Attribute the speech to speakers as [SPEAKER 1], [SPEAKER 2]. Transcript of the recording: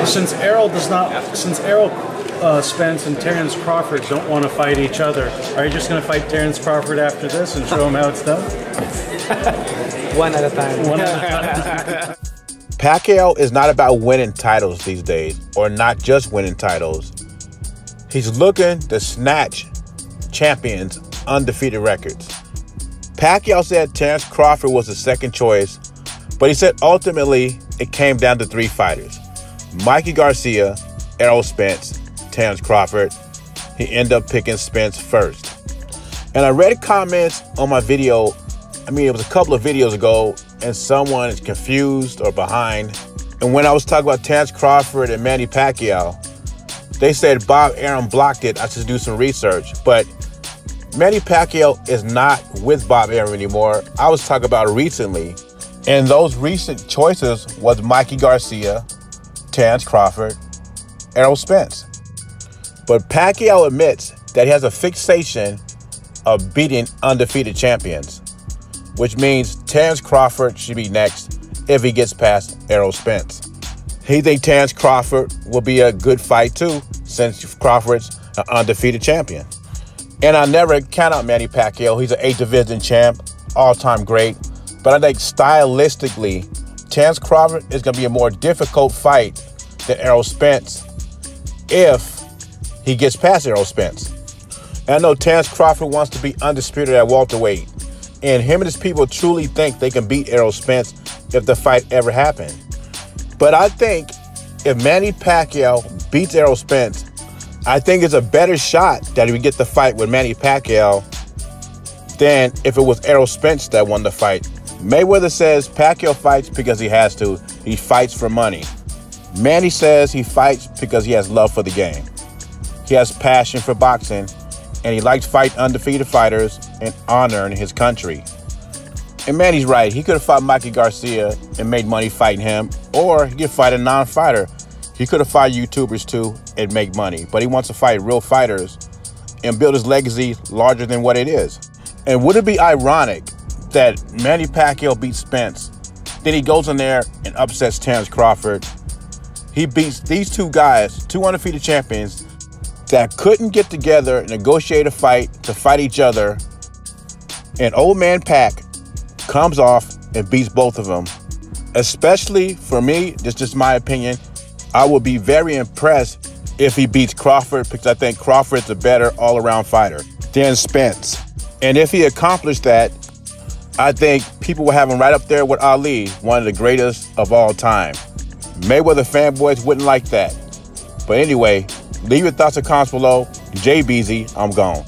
[SPEAKER 1] Since Errol Spence and Terrence Crawford don't want to fight each other, are you just going to fight Terrence Crawford after this and show him how it's done?
[SPEAKER 2] One at a time.
[SPEAKER 1] One at a time.
[SPEAKER 3] Pacquiao is not about winning titles these days, or not just winning titles. He's looking to snatch champions' undefeated records. Pacquiao said Terrence Crawford was the second choice, but he said ultimately it came down to three fighters: Mikey Garcia, Errol Spence, Terrence Crawford. He ended up picking Spence first. And I read comments on my video, it was a couple of videos ago, and someone is confused or behind. And when I was talking about Terrence Crawford and Manny Pacquiao, they said Bob Arum blocked it. I should do some research. But Manny Pacquiao is not with Bob Arum anymore. I was talking about recently. And those recent choices was Mikey Garcia, Terrence Crawford, Errol Spence. But Pacquiao admits that he has a fixation of beating undefeated champions, which means Terrence Crawford should be next if he gets past Errol Spence. He thinks Terrence Crawford will be a good fight too, since Crawford's an undefeated champion. And I never count out Manny Pacquiao. He's an 8th division champ, all-time great. But I think stylistically, Terrence Crawford is going to be a more difficult fight than Errol Spence if he gets past Errol Spence. And I know Terrence Crawford wants to be undisputed at welterweight. And him and his people truly think they can beat Errol Spence if the fight ever happened. But I think if Manny Pacquiao beats Errol Spence, I think it's a better shot that he would get the fight with Manny Pacquiao than if it was Errol Spence that won the fight. Mayweather says Pacquiao fights because he has to. He fights for money. Manny says he fights because he has love for the game. He has passion for boxing, and he likes fighting undefeated fighters and honoring his country. And Manny's right. He could have fought Mikey Garcia and made money fighting him, or he could fight a non-fighter. He could have fought YouTubers too and make money, but he wants to fight real fighters and build his legacy larger than what it is. And would it be ironic that Manny Pacquiao beats Spence, then he goes in there and upsets Terrence Crawford? He beats these two guys, two undefeated champions, that couldn't get together and negotiate a fight to fight each other, and old man Pac comes off and beats both of them. Especially for me, this is just my opinion, I would be very impressed if he beats Crawford, because I think Crawford's a better all-around fighter than Spence. And if he accomplished that, I think people will have him right up there with Ali, one of the greatest of all time. Mayweather fanboys wouldn't like that. But anyway, leave your thoughts and comments below. JBZ, I'm gone.